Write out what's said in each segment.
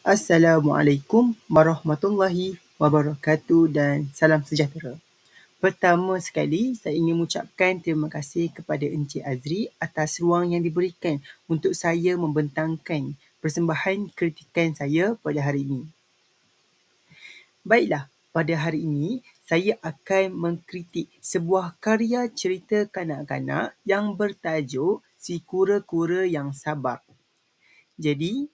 Assalamualaikum warahmatullahi wabarakatuh dan salam sejahtera. Pertama sekali, saya ingin mengucapkan terima kasih kepada Encik Azri atas ruang yang diberikan untuk saya membentangkan persembahan kritikan saya pada hari ini. Baiklah, pada hari ini saya akan mengkritik sebuah karya cerita kanak-kanak yang bertajuk Si Kura-Kura Yang Sabar. Jadi,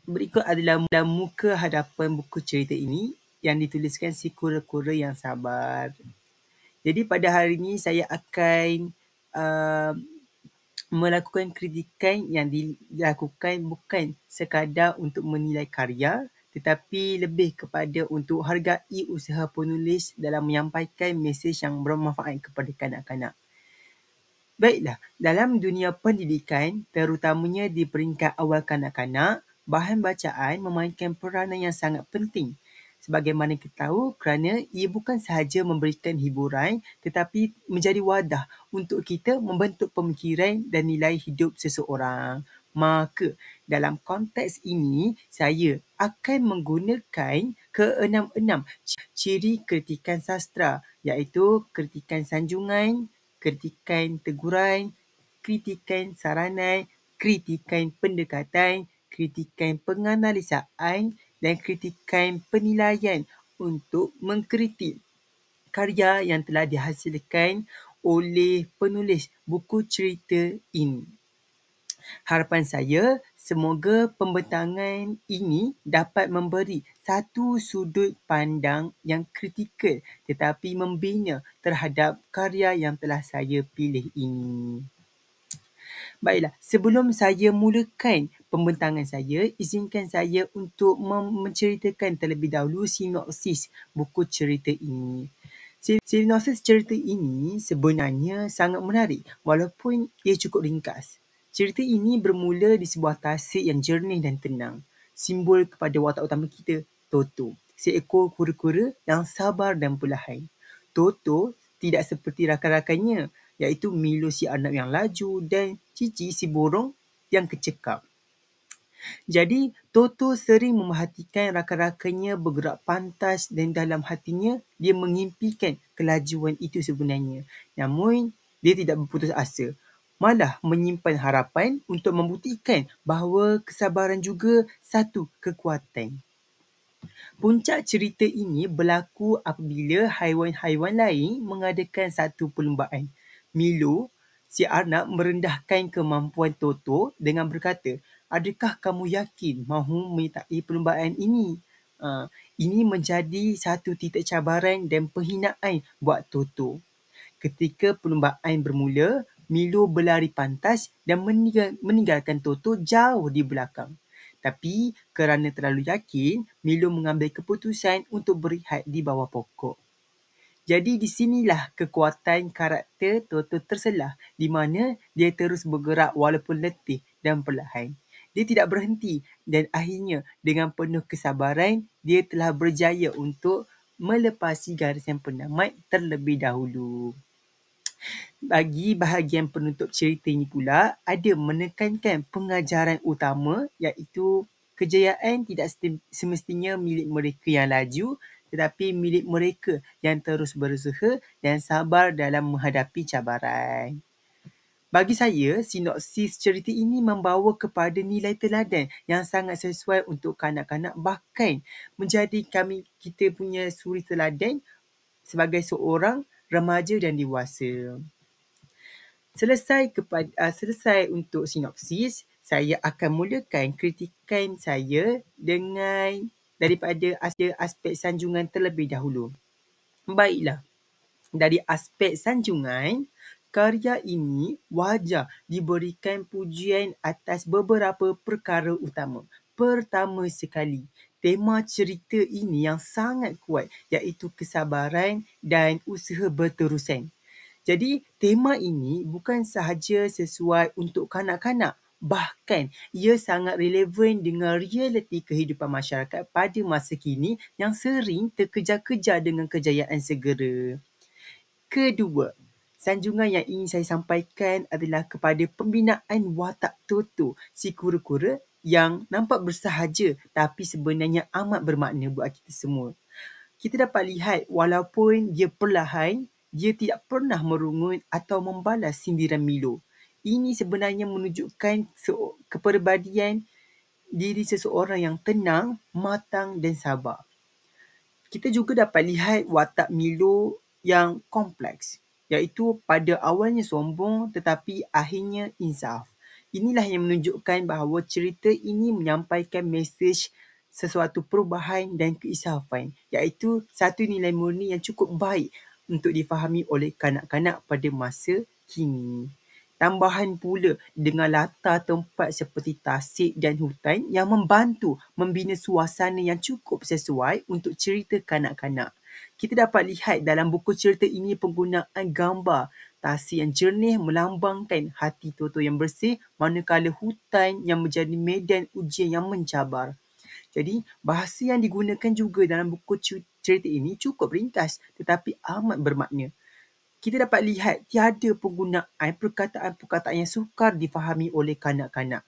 berikut adalah muka hadapan buku cerita ini yang dituliskan Si Kura-Kura Yang Sabar. Jadi pada hari ini saya akan melakukan kritikan yang dilakukan bukan sekadar untuk menilai karya, tetapi lebih kepada untuk hargai usaha penulis dalam menyampaikan mesej yang bermanfaat kepada kanak-kanak. Baiklah, dalam dunia pendidikan, terutamanya di peringkat awal kanak-kanak, bahan bacaan memainkan peranan yang sangat penting. Sebagaimana kita tahu, kerana ia bukan sahaja memberikan hiburan, tetapi menjadi wadah untuk kita membentuk pemikiran dan nilai hidup seseorang. Maka, dalam konteks ini, saya akan menggunakan ke-6 ciri kritikan sastra, iaitu kritikan sanjungan, kritikan teguran, kritikan saranan, kritikan pendekatan, kritikan penganalisaan dan kritikan penilaian untuk mengkritik karya yang telah dihasilkan oleh penulis buku cerita ini. Harapan saya, semoga pembentangan ini dapat memberi satu sudut pandang yang kritikal tetapi membina terhadap karya yang telah saya pilih ini. Baiklah, sebelum saya mulakan pembentangan saya, izinkan saya untuk menceritakan terlebih dahulu sinopsis buku cerita ini. Sinopsis cerita ini sebenarnya sangat menarik walaupun ia cukup ringkas. Cerita ini bermula di sebuah tasik yang jernih dan tenang. Simbol kepada watak utama kita, Toto, seekor kura-kura yang sabar dan perlahan. Toto tidak seperti rakan-rakannya, iaitu Milo si arnab yang laju dan Cici si burung yang kecekap. Jadi, Toto sering memerhatikan rakan-rakannya bergerak pantas dan dalam hatinya dia mengimpikan kelajuan itu sebenarnya. Namun, dia tidak berputus asa. Malah menyimpan harapan untuk membuktikan bahawa kesabaran juga satu kekuatan. Puncak cerita ini berlaku apabila haiwan-haiwan lain mengadakan satu perlumbaan. Milo, si arnab merendahkan kemampuan Toto dengan berkata, "Adakah kamu yakin mahu menyertai perlumbaan ini?" Ini menjadi satu titik cabaran dan penghinaan buat Toto. Ketika perlumbaan bermula, Milo berlari pantas dan meninggalkan Toto jauh di belakang. Tapi kerana terlalu yakin, Milo mengambil keputusan untuk berehat di bawah pokok. Jadi di sinilah kekuatan karakter Toto terselah, di mana dia terus bergerak walaupun letih dan perlahan. Dia tidak berhenti dan akhirnya dengan penuh kesabaran, dia telah berjaya untuk melepasi garisan penamat terlebih dahulu. Bagi bahagian penutup cerita ini pula, ada menekankan pengajaran utama iaitu kejayaan tidak semestinya milik mereka yang laju tetapi milik mereka yang terus berusaha dan sabar dalam menghadapi cabaran. Bagi saya, sinopsis cerita ini membawa kepada nilai teladan yang sangat sesuai untuk kanak-kanak bahkan menjadi kita punya suri teladan sebagai seorang remaja dan dewasa. Selesai untuk sinopsis, saya akan mulakan kritikan saya daripada aspek sanjungan terlebih dahulu. Baiklah, dari aspek sanjungan, karya ini wajar diberikan pujian atas beberapa perkara utama. Pertama sekali, tema cerita ini yang sangat kuat iaitu kesabaran dan usaha berterusan. Jadi, tema ini bukan sahaja sesuai untuk kanak-kanak, bahkan ia sangat relevan dengan realiti kehidupan masyarakat pada masa kini yang sering terkejar-kejar dengan kejayaan segera. Kedua, sanjungan yang ingin saya sampaikan adalah kepada pembinaan watak Toto, si kura-kura yang nampak bersahaja tapi sebenarnya amat bermakna buat kita semua. Kita dapat lihat walaupun dia perlahan, dia tidak pernah merungut atau membalas sindiran Milo. Ini sebenarnya menunjukkan kepribadian diri seseorang yang tenang, matang dan sabar. Kita juga dapat lihat watak Milo yang kompleks, iaitu pada awalnya sombong tetapi akhirnya insaf. Inilah yang menunjukkan bahawa cerita ini menyampaikan mesej sesuatu perubahan dan keinsafan, iaitu satu nilai murni yang cukup baik untuk difahami oleh kanak-kanak pada masa kini. Tambahan pula dengan latar tempat seperti tasik dan hutan yang membantu membina suasana yang cukup sesuai untuk cerita kanak-kanak. Kita dapat lihat dalam buku cerita ini penggunaan gambar tasik yang jernih melambangkan hati Toto yang bersih, manakala hutan yang menjadi medan ujian yang mencabar. Jadi, bahasa yang digunakan juga dalam buku cerita ini cukup ringkas tetapi amat bermakna. Kita dapat lihat tiada penggunaan perkataan-perkataan yang sukar difahami oleh kanak-kanak.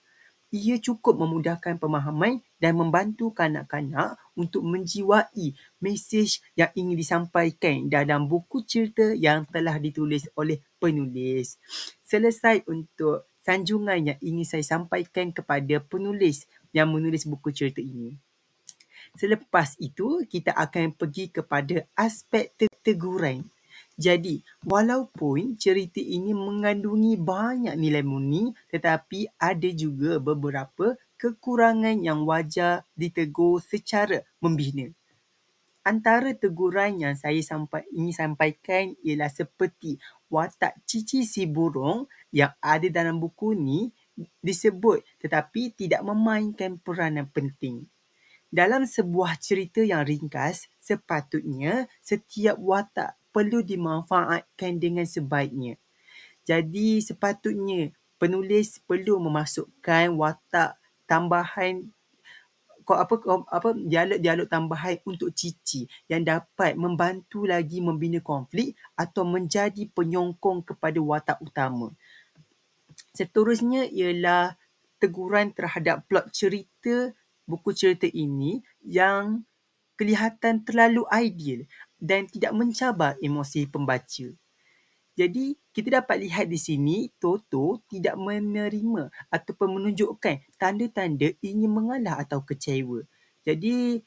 Ia cukup memudahkan pemahaman dan membantu kanak-kanak untuk menjiwai mesej yang ingin disampaikan dalam buku cerita yang telah ditulis oleh penulis. Selesai untuk sanjungan yang ingin saya sampaikan kepada penulis yang menulis buku cerita ini. Selepas itu, kita akan pergi kepada aspek teguran. Jadi, walaupun cerita ini mengandungi banyak nilai murni, tetapi ada juga beberapa kekurangan yang wajar ditegur secara membina. Antara teguran yang saya ingin sampaikan ialah seperti watak cici si burung yang ada dalam buku ni disebut tetapi tidak memainkan peranan penting. Dalam sebuah cerita yang ringkas, sepatutnya setiap watak perlu dimanfaatkan dengan sebaiknya. Jadi sepatutnya penulis perlu memasukkan watak tambahan dialog-dialog tambahan untuk Cici yang dapat membantu lagi membina konflik atau menjadi penyokong kepada watak utama. Seterusnya ialah teguran terhadap plot cerita buku cerita ini yang kelihatan terlalu ideal dan tidak mencabar emosi pembaca. Jadi, kita dapat lihat di sini Toto tidak menerima ataupun menunjukkan tanda-tanda ingin mengalah atau kecewa. Jadi,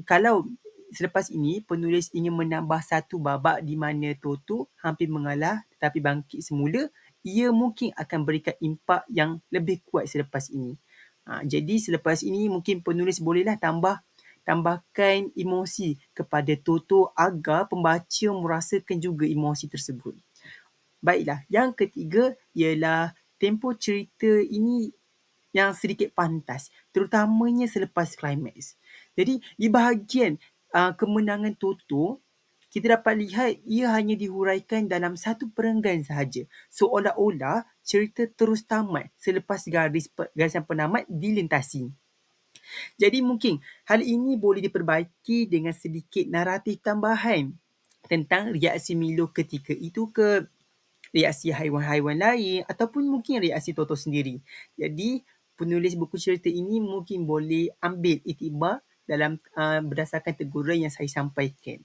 kalau selepas ini penulis ingin menambah satu babak di mana Toto hampir mengalah tetapi bangkit semula, ia mungkin akan berikan impak yang lebih kuat selepas ini. Jadi selepas ini mungkin penulis bolehlah tambahkan emosi kepada Toto agar pembaca merasakan juga emosi tersebut. Baiklah, yang ketiga ialah tempo cerita ini yang sedikit pantas, terutamanya selepas klimaks. Jadi di bahagian kemenangan Toto, kita dapat lihat ia hanya dihuraikan dalam satu perenggan sahaja, seolah-olah cerita terus tamat selepas garisan penamat dilintasi. Jadi mungkin hal ini boleh diperbaiki dengan sedikit naratif tambahan tentang reaksi Milo ketika itu ke reaksi haiwan-haiwan lain ataupun mungkin reaksi Toto sendiri. Jadi penulis buku cerita ini mungkin boleh ambil iktibar dalam berdasarkan teguran yang saya sampaikan.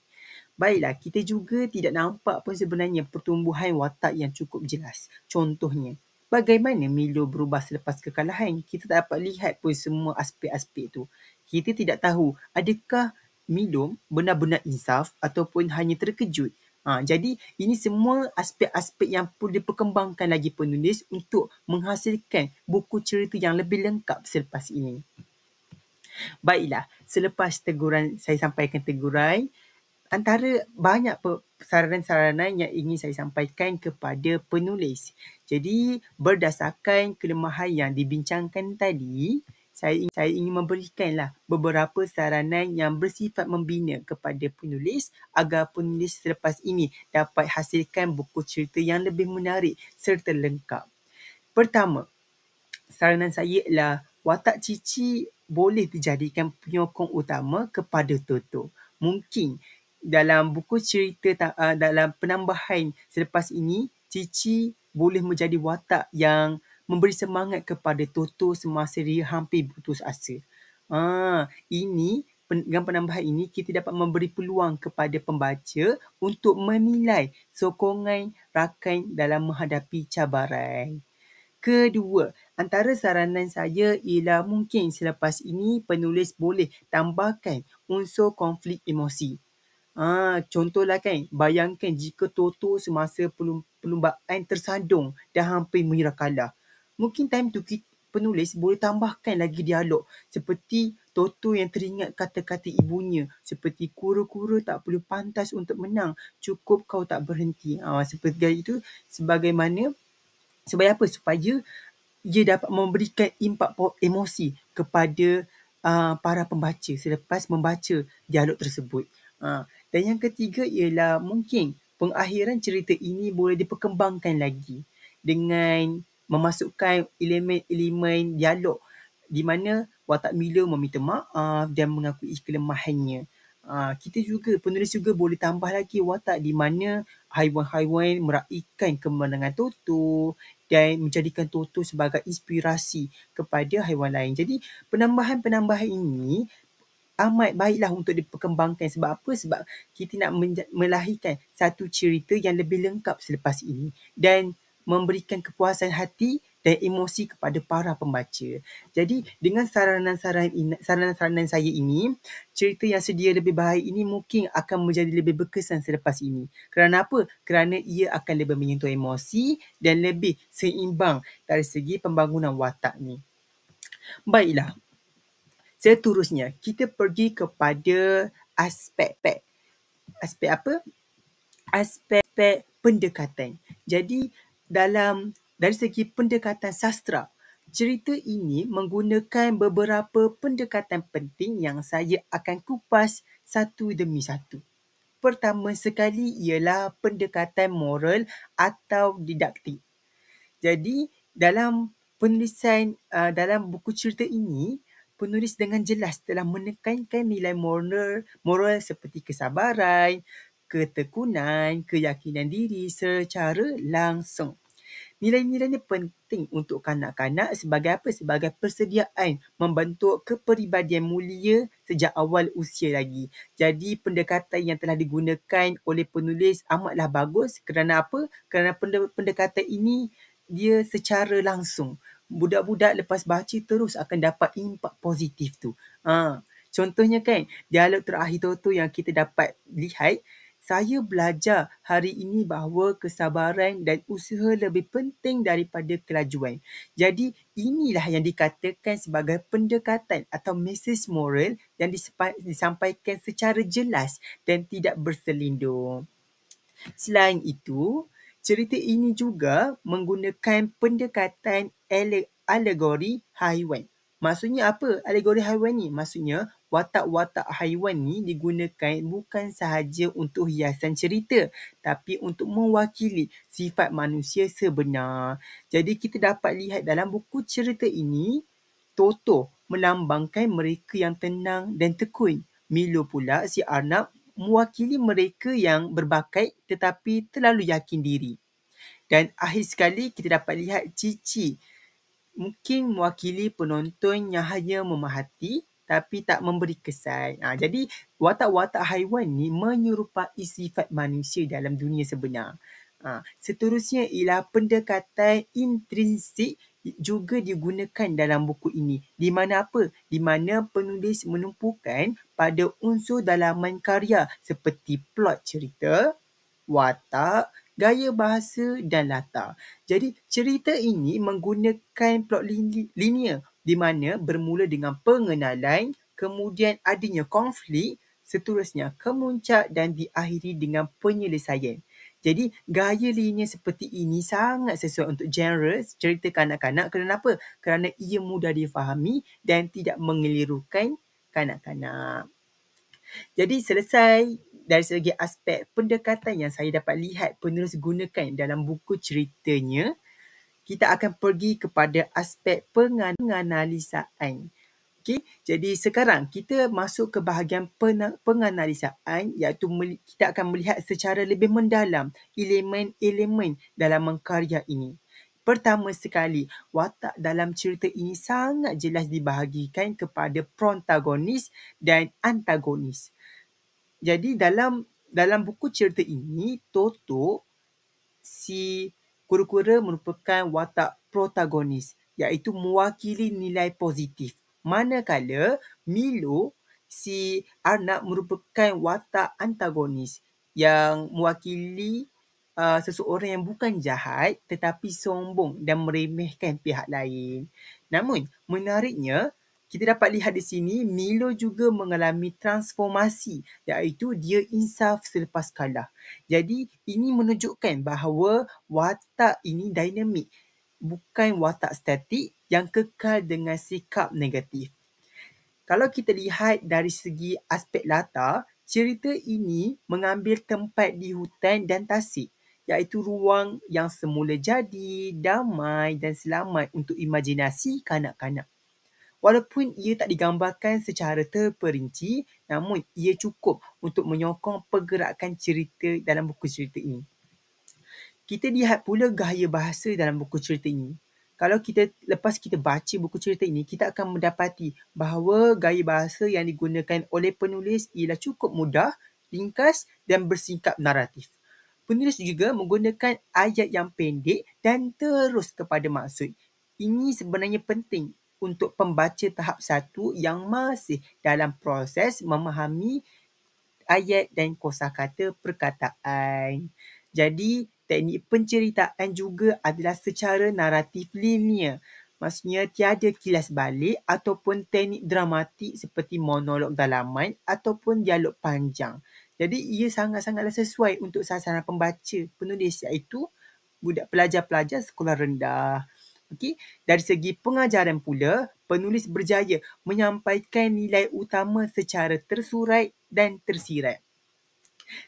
Baiklah, kita juga tidak nampak pun sebenarnya pertumbuhan watak yang cukup jelas. Contohnya, bagaimana Milo berubah selepas kekalahan? Kita tak dapat lihat pun semua aspek-aspek itu. Kita tidak tahu adakah Milo benar-benar insaf ataupun hanya terkejut. Jadi, ini semua aspek-aspek yang perlu diperkembangkan lagi penulis untuk menghasilkan buku cerita yang lebih lengkap selepas ini. Baiklah, selepas saya sampaikan teguran, antara banyak saranan-saranan yang ingin saya sampaikan kepada penulis. Jadi, berdasarkan kelemahan yang dibincangkan tadi, saya ingin memberikanlah beberapa saranan yang bersifat membina kepada penulis agar penulis selepas ini dapat hasilkan buku cerita yang lebih menarik serta lengkap. Pertama, saranan saya ialah watak Cici boleh dijadikan penyokong utama kepada Toto. Mungkin dalam buku cerita, dalam penambahan selepas ini, Cici boleh menjadi watak yang memberi semangat kepada Toto semasa dia hampir putus asa. Dengan penambahan ini, kita dapat memberi peluang kepada pembaca untuk menilai sokongan rakan dalam menghadapi cabaran. Kedua, antara saranan saya ialah mungkin selepas ini penulis boleh tambahkan unsur konflik emosi. Contohlah kan, bayangkan jika Toto semasa perlumbaan tersandung dan hampir mengira kalah. Mungkin time tu penulis boleh tambahkan lagi dialog seperti Toto yang teringat kata-kata ibunya seperti kura-kura tak perlu pantas untuk menang, cukup kau tak berhenti. Seperti itu sebagai apa? Supaya ia dapat memberikan impak emosi kepada para pembaca selepas membaca dialog tersebut. Dan yang ketiga ialah mungkin pengakhiran cerita ini boleh diperkembangkan lagi dengan memasukkan elemen-elemen dialog di mana watak Milo meminta maaf dan mengakui kelemahannya. Penulis juga boleh tambah lagi watak di mana haiwan-haiwan meraihkan kemenangan Toto dan menjadikan Toto sebagai inspirasi kepada haiwan lain. Jadi penambahan-penambahan ini amat baiklah untuk diperkembangkan. Sebab apa? Sebab kita nak melahirkan satu cerita yang lebih lengkap selepas ini dan memberikan kepuasan hati dan emosi kepada para pembaca. Jadi dengan saranan saya ini, cerita yang sedia lebih baik ini mungkin akan menjadi lebih berkesan selepas ini. Kerana apa? Kerana ia akan lebih menyentuh emosi dan lebih seimbang dari segi pembangunan watak ni. Baiklah. Seterusnya, kita pergi kepada aspek apa? Aspek pendekatan. Jadi, dari segi pendekatan sastra, cerita ini menggunakan beberapa pendekatan penting yang saya akan kupas satu demi satu. Pertama sekali ialah pendekatan moral atau didaktik. Jadi, dalam penulisan dalam buku cerita ini, penulis dengan jelas telah menekankan nilai moral seperti kesabaran, ketekunan, keyakinan diri secara langsung. Nilai-nilai ini penting untuk kanak-kanak sebagai apa? Sebagai persediaan membentuk kepribadian mulia sejak awal usia lagi. Jadi pendekatan yang telah digunakan oleh penulis amatlah bagus. Kerana apa? Kerana pendekatan ini dia secara langsung. Budak-budak lepas baca terus akan dapat impak positif tu. Contohnya kan, dialog terakhir Toto yang kita dapat lihat, saya belajar hari ini bahawa kesabaran dan usaha lebih penting daripada kelajuan. Jadi inilah yang dikatakan sebagai pendekatan atau mesej moral yang disampaikan secara jelas dan tidak berselindung. Selain itu, cerita ini juga menggunakan pendekatan alegori haiwan. Maksudnya apa alegori haiwan ni? Maksudnya watak-watak haiwan ni digunakan bukan sahaja untuk hiasan cerita tapi untuk mewakili sifat manusia sebenar. Jadi kita dapat lihat dalam buku cerita ini, Toto melambangkan mereka yang tenang dan tekun. Milo pula si Arnab mewakili mereka yang berbakat tetapi terlalu yakin diri. Dan akhir sekali kita dapat lihat Cici mungkin mewakili penonton yang hanya memahati tapi tak memberi kesan. Jadi watak-watak haiwan ni menyerupai sifat manusia dalam dunia sebenar. Seterusnya ialah pendekatan intrinsik juga digunakan dalam buku ini. Di mana apa? Di mana penulis menumpukan pada unsur dalaman karya seperti plot cerita, watak, gaya bahasa dan latar. Jadi cerita ini menggunakan plot linear di mana bermula dengan pengenalan, kemudian adanya konflik, seterusnya kemuncak dan diakhiri dengan penyelesaian. Jadi gaya linear seperti ini sangat sesuai untuk genre cerita kanak-kanak. Kerana apa? Kerana ia mudah difahami dan tidak mengelirukan kanak-kanak. Jadi selesai dari segi aspek pendekatan yang saya dapat lihat penulis gunakan dalam buku ceritanya, kita akan pergi kepada aspek penganalisaan. Okay? Jadi sekarang kita masuk ke bahagian penganalisaan iaitu kita akan melihat secara lebih mendalam elemen-elemen dalam karya ini. Pertama sekali, watak dalam cerita ini sangat jelas dibahagikan kepada protagonis dan antagonis. Jadi dalam buku cerita ini, Toto, si kura-kura merupakan watak protagonis, iaitu mewakili nilai positif. Manakala Milo, si Arnab, merupakan watak antagonis yang mewakili seseorang yang bukan jahat tetapi sombong dan meremehkan pihak lain. Namun, menariknya, kita dapat lihat di sini Milo juga mengalami transformasi, iaitu dia insaf selepas kalah. Jadi ini menunjukkan bahawa watak ini dinamik, bukan watak statik yang kekal dengan sikap negatif. Kalau kita lihat dari segi aspek latar, cerita ini mengambil tempat di hutan dan tasik, iaitu ruang yang semula jadi, damai dan selamat untuk imajinasi kanak-kanak. Walaupun ia tak digambarkan secara terperinci, namun ia cukup untuk menyokong pergerakan cerita dalam buku cerita ini. Kita lihat pula gaya bahasa dalam buku cerita ini. Lepas kita baca buku cerita ini, kita akan mendapati bahawa gaya bahasa yang digunakan oleh penulis ialah cukup mudah, ringkas dan bersikap naratif. Penulis juga menggunakan ayat yang pendek dan terus kepada maksud. Ini sebenarnya penting untuk pembaca tahap 1 yang masih dalam proses memahami ayat dan kosakata perkataan. Jadi, teknik penceritaan juga adalah secara naratif linear. Maksudnya tiada kilas balik ataupun teknik dramatik seperti monolog dalaman ataupun dialog panjang. Jadi, ia sangat-sangatlah sesuai untuk sasaran pembaca penulis, iaitu budak pelajar-pelajar sekolah rendah. Okey, dari segi pengajaran pula, penulis berjaya menyampaikan nilai utama secara tersurat dan tersirat.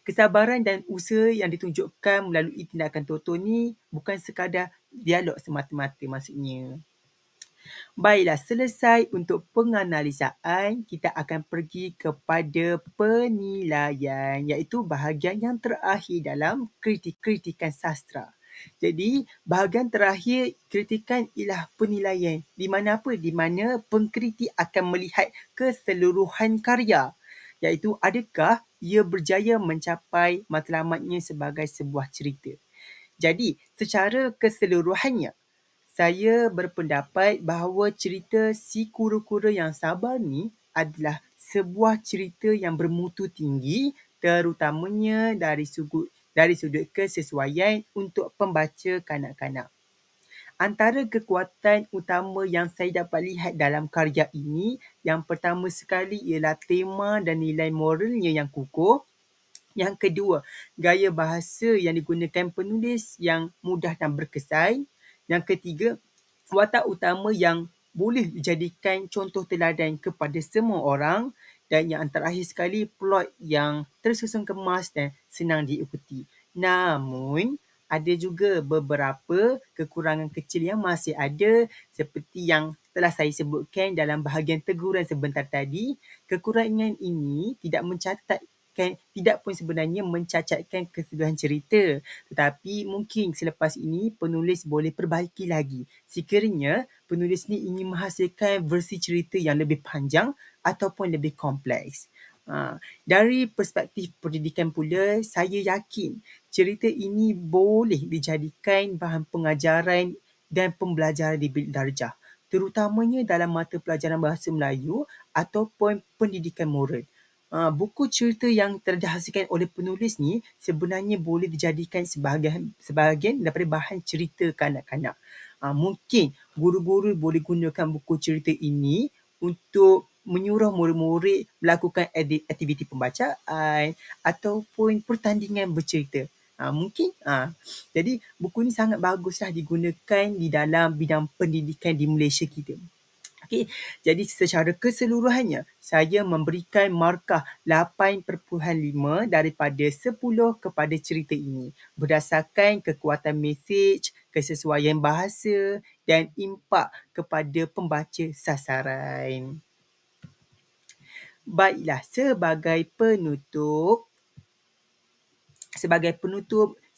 Kesabaran dan usaha yang ditunjukkan melalui tindakan Toto ni bukan sekadar dialog semata-mata maksudnya. Baiklah, selesai untuk penganalisaan, kita akan pergi kepada penilaian, iaitu bahagian yang terakhir dalam kritikan sastra. Jadi, bahagian terakhir kritikan ialah penilaian. Di mana apa? Di mana pengkritik akan melihat keseluruhan karya, iaitu adakah ia berjaya mencapai matlamatnya sebagai sebuah cerita. Jadi, secara keseluruhannya, saya berpendapat bahawa cerita Si Kura-Kura Yang Sabar ni adalah sebuah cerita yang bermutu tinggi, terutamanya dari sudut kesesuaian untuk pembaca kanak-kanak. Antara kekuatan utama yang saya dapat lihat dalam karya ini, yang pertama sekali ialah tema dan nilai moralnya yang kukuh. Yang kedua, gaya bahasa yang digunakan penulis yang mudah dan berkesan. Yang ketiga, watak utama yang boleh dijadikan contoh teladan kepada semua orang. Dan yang terakhir sekali, plot yang tersusun kemas dan senang diikuti. Namun, ada juga beberapa kekurangan kecil yang masih ada, seperti yang telah saya sebutkan dalam bahagian teguran sebentar tadi. Kekurangan ini tidak pun sebenarnya mencacatkan keseluruhan cerita, tetapi mungkin selepas ini penulis boleh perbaiki lagi sekiranya penulis ni ingin menghasilkan versi cerita yang lebih panjang ataupun lebih kompleks. Dari perspektif pendidikan pula, saya yakin cerita ini boleh dijadikan bahan pengajaran dan pembelajaran di bilik darjah, terutamanya dalam mata pelajaran bahasa Melayu ataupun pendidikan moral. Buku cerita yang telah dihasilkan oleh penulis ni sebenarnya boleh dijadikan sebahagian daripada bahan cerita kanak-kanak. Mungkin guru-guru boleh gunakan buku cerita ini untuk menyuruh murid-murid melakukan aktiviti pembacaan ataupun pertandingan bercerita. Mungkin. Jadi buku ni sangat baguslah digunakan di dalam bidang pendidikan di Malaysia kita. Okey, jadi secara keseluruhannya, saya memberikan markah 8.5 daripada 10 kepada cerita ini berdasarkan kekuatan mesej, kesesuaian bahasa dan impak kepada pembaca sasaran. Baiklah, sebagai penutup,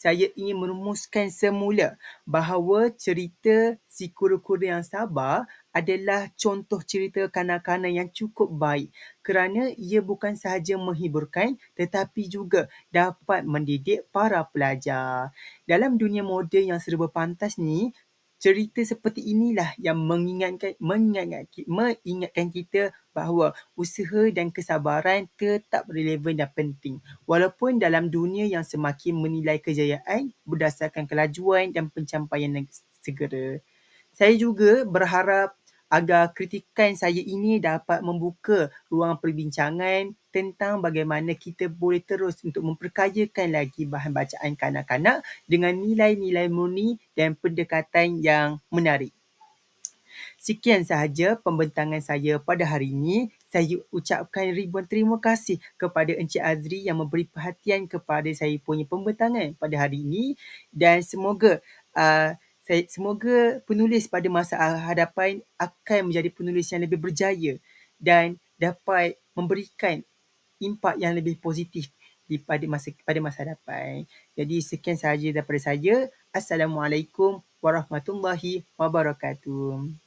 saya ingin merumuskan semula bahawa cerita Si Kura-Kura yang Sabar adalah contoh cerita kanak-kanak yang cukup baik kerana ia bukan sahaja menghiburkan tetapi juga dapat mendidik para pelajar. Dalam dunia moden yang serba pantas ni, cerita seperti inilah yang mengingatkan kita bahawa usaha dan kesabaran tetap relevan dan penting. Walaupun dalam dunia yang semakin menilai kejayaan berdasarkan kelajuan dan pencapaian yang segera. Saya juga berharap agar kritikan saya ini dapat membuka ruang perbincangan tentang bagaimana kita boleh terus untuk memperkayakan lagi bahan bacaan kanak-kanak dengan nilai-nilai murni dan pendekatan yang menarik. Sekian sahaja pembentangan saya pada hari ini. Saya ucapkan ribuan terima kasih kepada Encik Azri yang memberi perhatian kepada saya punya pembentangan pada hari ini dan semoga semoga penulis pada masa hadapan akan menjadi penulis yang lebih berjaya dan dapat memberikan impak yang lebih positif pada masa hadapan. Jadi sekian sahaja daripada saya. Assalamualaikum warahmatullahi wabarakatuh.